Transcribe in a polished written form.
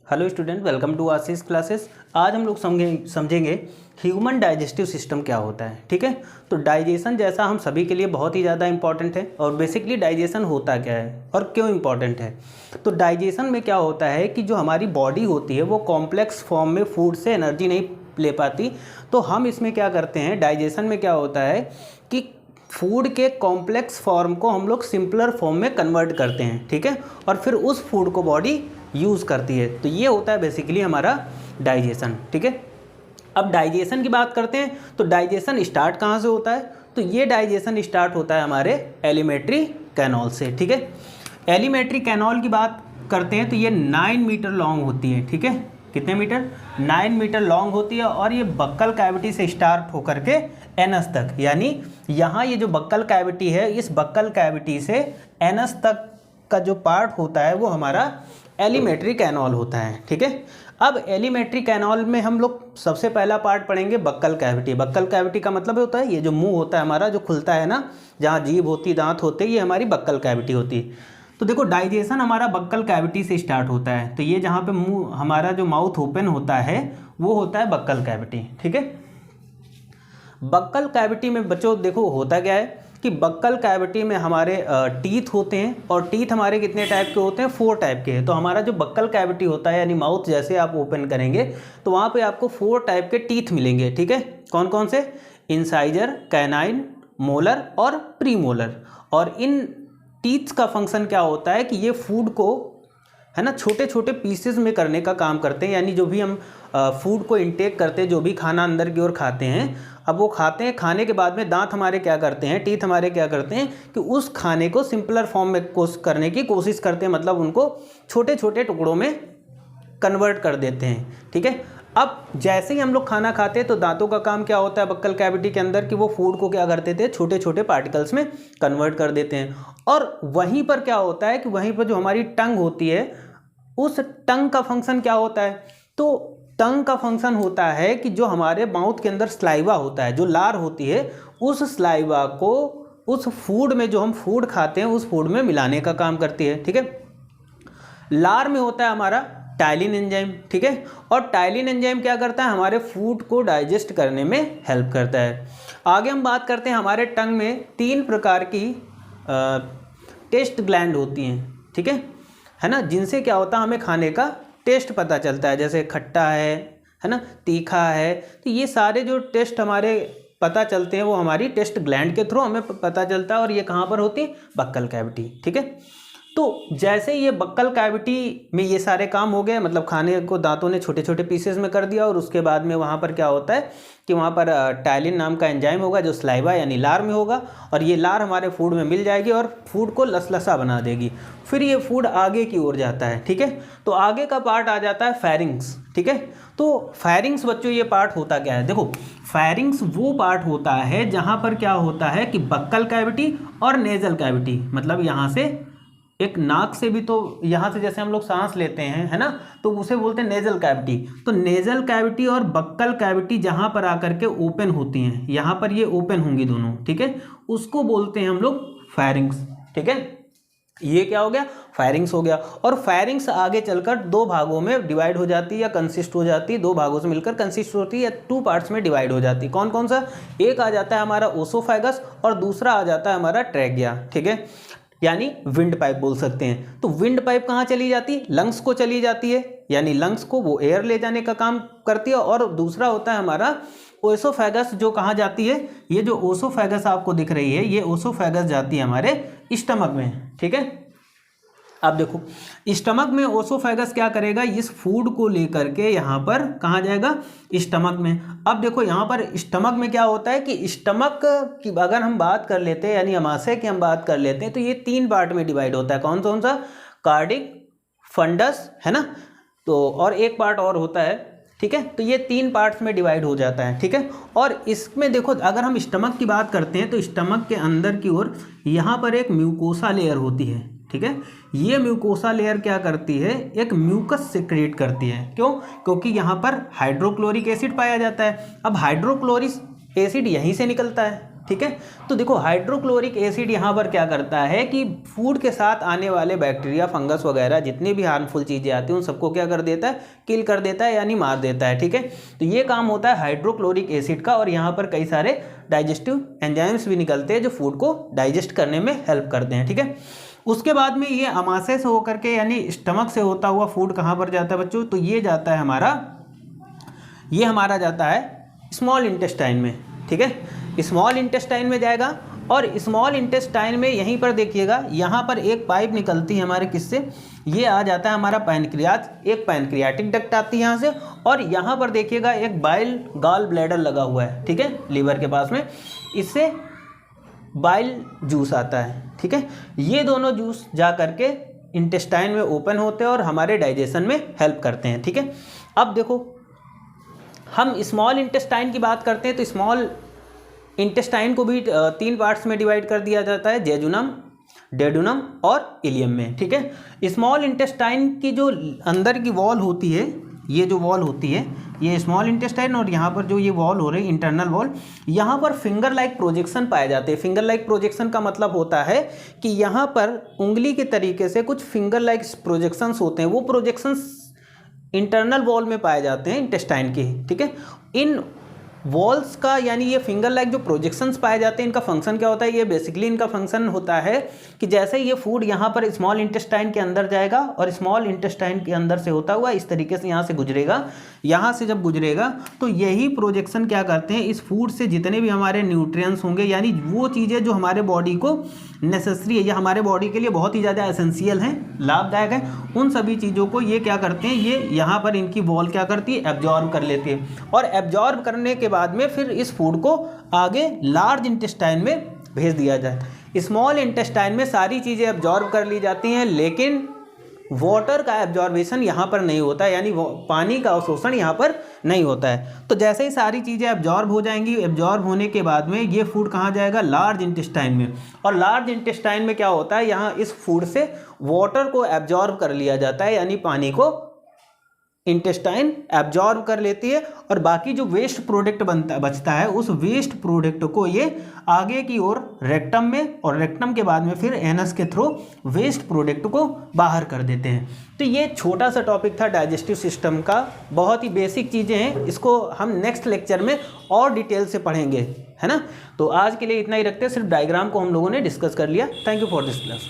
Hello student, welcome to Ashish classes. आज हम लोग समझेंगे ह्यूमन डाइजेस्टिव सिस्टम क्या होता है। ठीक है, तो डाइजेशन जैसा हम सभी के लिए बहुत ही ज़्यादा इंपॉर्टेंट है। और बेसिकली डाइजेशन होता क्या है और क्यों इंपॉर्टेंट है। तो डाइजेशन में क्या होता है कि जो हमारी बॉडी होती है वो कॉम्प्लेक्स फॉर्म में फूड से एनर्जी नहीं ले पाती। तो हम इसमें क्या करते हैं, डाइजेशन में क्या होता है कि फूड के कॉम्प्लेक्स फॉर्म को हम लोग सिंपलर फॉर्म में कन्वर्ट करते हैं। ठीक है, और फिर उस फूड को बॉडी यूज़ करती है। तो ये होता है बेसिकली हमारा डाइजेशन। ठीक है, अब डाइजेशन की बात करते हैं तो डाइजेशन स्टार्ट कहाँ से होता है। तो ये डाइजेशन स्टार्ट होता है हमारे एलिमेंट्री कैनॉल से। ठीक है, एलिमेंट्री कैनॉल की बात करते हैं तो ये 9 मीटर लॉन्ग होती है। ठीक है, कितने मीटर, 9 मीटर लॉन्ग होती है। और ये बक्कल कैविटी से स्टार्ट होकर के एनस तक, यानी यहाँ ये जो बक्कल कैविटी है, इस बक्कल कैविटी से एनस तक का जो पार्ट होता है वो हमारा एलिमेंट्री कैनॉल होता है। ठीक है, अब एलिमेंट्री कैनॉल में हम लोग सबसे पहला पार्ट पढ़ेंगे बक्कल कैविटी। बक्कल कैविटी का मतलब होता है ये जो मुंह होता है हमारा, जो खुलता है ना, जहाँ जीभ होती, दांत होते, ये हमारी बक्कल कैविटी होती है। तो देखो, डाइजेशन हमारा बक्कल कैविटी से स्टार्ट होता है। तो ये जहाँ पे मुंह हमारा जो माउथ ओपन होता है वो होता है बक्कल कैविटी। ठीक है, बक्कल कैविटी में बच्चों देखो होता क्या है कि बक्कल कैविटी में हमारे टीथ होते हैं। और टीथ हमारे कितने टाइप के होते हैं, 4 टाइप के हैं। तो हमारा जो बक्कल कैविटी होता है, यानी माउथ जैसे आप ओपन करेंगे तो वहाँ पे आपको 4 टाइप के टीथ मिलेंगे। ठीक है, कौन कौन से, इंसाइजर, कैनाइन, मोलर और प्रीमोलर। और इन टीथ का फंक्शन क्या होता है कि ये फूड को, है ना, छोटे छोटे पीसेस में करने का काम करते हैं। यानी जो भी हम फूड को इंटेक करते हैं, जो भी खाना अंदर की ओर खाते हैं, अब वो खाते हैं, खाने के बाद में दांत हमारे क्या करते हैं, टीथ हमारे क्या करते हैं कि उस खाने को सिंपलर फॉर्म में करने की कोशिश करते हैं। मतलब उनको छोटे छोटे टुकड़ों में कन्वर्ट कर देते हैं। ठीक है, अब जैसे ही हम लोग खाना खाते हैं तो दांतों का काम क्या होता है बक्कल कैविटी के अंदर कि वो फूड को क्या करते थे, छोटे छोटे पार्टिकल्स में कन्वर्ट कर देते हैं। और वहीं पर क्या होता है कि वहीं पर जो हमारी टंग होती है, उस टंग का फंक्शन क्या होता है। तो टंग का फंक्शन होता है कि जो हमारे माउथ के अंदर स्लाइवा होता है, जो लार होती है, उस स्लाइवा को उस फूड में, जो हम फूड खाते हैं उस फूड में मिलाने का काम करती है। ठीक है, लार में होता है हमारा टाइलिन एंजाइम। ठीक है, और टाइलिन एंजाइम क्या करता है, हमारे फूड को डाइजेस्ट करने में हेल्प करता है। आगे हम बात करते हैं, हमारे टंग में 3 प्रकार की टेस्ट ग्लैंड होती हैं। ठीक है ना, जिनसे क्या होता है हमें खाने का टेस्ट पता चलता है। जैसे खट्टा है ना, तीखा है। तो ये सारे जो टेस्ट हमारे पता चलते हैं वो हमारी टेस्ट ग्लैंड के थ्रू हमें पता चलता है। और ये कहाँ पर होती है, बक्कल कैविटी। ठीक है, तो जैसे ये बक्कल कैविटी में ये सारे काम हो गए, मतलब खाने को दांतों ने छोटे छोटे पीसेस में कर दिया। और उसके बाद में वहाँ पर क्या होता है कि वहाँ पर टाइलिन नाम का एंजाइम होगा जो स्लाइवा यानी लार में होगा। और ये लार हमारे फूड में मिल जाएगी और फूड को लसलसा बना देगी। फिर ये फूड आगे की ओर जाता है। ठीक है, तो आगे का पार्ट आ जाता है फेरिंग्स। ठीक है, तो फेरिंग्स बच्चों ये पार्ट होता क्या है, देखो फेरिंग्स वो पार्ट होता है जहाँ पर क्या होता है कि बक्कल कैविटी और नेजल कैविटी, मतलब यहाँ से एक नाक से भी, तो यहाँ से जैसे हम लोग सांस लेते हैं, है ना, तो उसे बोलते हैं नेजल कैविटी। तो नेजल कैविटी और बक्कल कैविटी जहाँ पर आकर के ओपन होती हैं, यहाँ पर ये ओपन होंगी दोनों। ठीक है, उसको बोलते हैं हम लोग फेरिंग्स। ठीक है, ये क्या हो गया, फेरिंग्स हो गया। और फेरिंग्स आगे चलकर 2 भागों में डिवाइड हो जाती है या कंसिस्ट हो जाती है। 2 भागों से मिलकर कंसिस्ट होती है या 2 पार्ट्स में डिवाइड हो जाती है। कौन कौन सा, एक आ जाता है हमारा ओसोफेगस और दूसरा आ जाता है हमारा ट्रैकिया। ठीक है, यानी विंड पाइप बोल सकते हैं। तो विंड पाइप कहाँ चली जाती है, लंग्स को चली जाती है, यानी लंग्स को वो एयर ले जाने का काम करती है। और दूसरा होता है हमारा ओसोफेगस, जो कहाँ जाती है, ये जो ओसोफेगस आपको दिख रही है, ये ओसोफेगस जाती है हमारे स्टमक में। ठीक है, अब देखो स्टमक में ओसोफेगस क्या करेगा, इस फूड को लेकर के यहाँ पर कहाँ जाएगा, स्टमक में। अब देखो यहाँ पर स्टमक में क्या होता है कि स्टमक की अगर हम बात कर लेते हैं, यानी अमाशय की हम बात कर लेते हैं, तो ये 3 पार्ट में डिवाइड होता है। कौन सा, कार्डिक, फंडस, है ना, तो और एक पार्ट और होता है। ठीक है, तो ये 3 पार्ट्स में डिवाइड हो जाता है। ठीक है, और इसमें देखो अगर हम स्टमक की बात करते हैं तो स्टमक के अंदर की ओर यहाँ पर एक म्यूकोसा लेयर होती है। ठीक है, ये म्यूकोसा लेयर क्या करती है, एक म्यूकस सिक्रेट करती है। क्यों, क्योंकि यहाँ पर हाइड्रोक्लोरिक एसिड पाया जाता है। अब हाइड्रोक्लोरिक एसिड यहीं से निकलता है। ठीक है। तो देखो हाइड्रोक्लोरिक एसिड यहाँ पर क्या करता है कि फूड के साथ आने वाले बैक्टीरिया, फंगस वगैरह जितनी भी हार्मफुल चीज़ें आती हैं उन सबको क्या कर देता है, किल कर देता है यानी मार देता है, ठीक है। तो ये काम होता है हाइड्रोक्लोरिक एसिड का, और यहाँ पर कई सारे डाइजेस्टिव एंजाइम्स भी निकलते हैं जो फूड को डाइजेस्ट करने में हेल्प करते हैं, ठीक है। उसके बाद में ये अमाशय से होकर के यानी स्टमक से होता हुआ फूड कहाँ पर जाता है बच्चों, तो ये जाता है हमारा जाता है स्मॉल इंटेस्टाइन में, ठीक है। स्मॉल इंटेस्टाइन में जाएगा, और स्मॉल इंटेस्टाइन में यहीं पर देखिएगा, यहाँ पर एक पाइप निकलती है हमारे किससे, ये आ जाता है हमारा पैनक्रियाज, एक पैनक्रियाटिक डक्ट आती है यहाँ से, और यहाँ पर देखिएगा एक बाइल गॉल ब्लैडर लगा हुआ है, ठीक है, लीवर के पास में, इससे बाइल जूस आता है, ठीक है। ये दोनों जूस जा करके इंटेस्टाइन में ओपन होते हैं और हमारे डाइजेशन में हेल्प करते हैं, ठीक है। अब देखो हम स्मॉल इंटेस्टाइन की बात करते हैं, तो स्मॉल इंटेस्टाइन को भी 3 पार्ट्स में डिवाइड कर दिया जाता है, जेजुनम, डेडुनम और इलियम में, ठीक है। स्मॉल इंटेस्टाइन की जो अंदर की वॉल होती है, ये जो वॉल होती है ये स्मॉल इंटेस्टाइन, और यहाँ पर जो ये वॉल हो रही है इंटरनल वॉल, यहाँ पर फिंगर लाइक प्रोजेक्शन पाए जाते हैं। फिंगर लाइक प्रोजेक्शन का मतलब होता है कि यहाँ पर उंगली के तरीके से कुछ फिंगर लाइक प्रोजेक्शंस होते हैं, वो प्रोजेक्शंस इंटरनल वॉल में पाए जाते हैं इंटेस्टाइन के, ठीक है। इन वॉल्स का यानी ये फिंगर लाइक जो प्रोजेक्शंस पाए जाते हैं, इनका फंक्शन क्या होता है, ये बेसिकली इनका फंक्शन होता है कि जैसे ये फूड यहाँ पर स्मॉल इंटेस्टाइन के अंदर जाएगा और स्मॉल इंटेस्टाइन के अंदर से होता हुआ इस तरीके से यहाँ से गुजरेगा, यहाँ से जब गुजरेगा तो यही प्रोजेक्शन क्या करते हैं, इस फूड से जितने भी हमारे न्यूट्रिएंट्स होंगे यानी वो चीज़ें जो हमारे बॉडी को नेसेसरी है या हमारे बॉडी के लिए बहुत ही ज़्यादा एसेंशियल हैं, लाभदायक है, उन सभी चीज़ों को ये क्या करते हैं, ये यहाँ पर इनकी वॉल क्या करती है, एब्जॉर्ब कर लेती है, और एब्जॉर्ब करने के बाद में फिर इस फूड को आगे लार्ज इंटेस्टाइन में भेज दिया जाए। स्मॉल इंटेस्टाइन में सारी चीज़ें एब्जॉर्ब कर ली जाती हैं, लेकिन वाटर का एब्जॉर्बेशन यहाँ पर नहीं होता है, यानी पानी का अवशोषण यहाँ पर नहीं होता है। तो जैसे ही सारी चीज़ें एब्जॉर्ब हो जाएंगी, एब्जॉर्ब होने के बाद में ये फूड कहाँ जाएगा, लार्ज इंटेस्टाइन में, और लार्ज इंटेस्टाइन में क्या होता है, यहाँ इस फूड से वाटर को एब्जॉर्ब कर लिया जाता है, यानी पानी को इंटेस्टाइन एब्जॉर्ब कर लेती है, और बाकी जो वेस्ट प्रोडक्ट बचता है उस वेस्ट प्रोडक्ट को ये आगे की ओर रेक्टम में, और रेक्टम के बाद में फिर एनस के थ्रू वेस्ट प्रोडक्ट को बाहर कर देते हैं। तो ये छोटा सा टॉपिक था डाइजेस्टिव सिस्टम का, बहुत ही बेसिक चीज़ें हैं, इसको हम नेक्स्ट लेक्चर में और डिटेल से पढ़ेंगे, है ना। तो आज के लिए इतना ही रखते हैं, सिर्फ डायग्राम को हम लोगों ने डिस्कस कर लिया। Thank you for this class.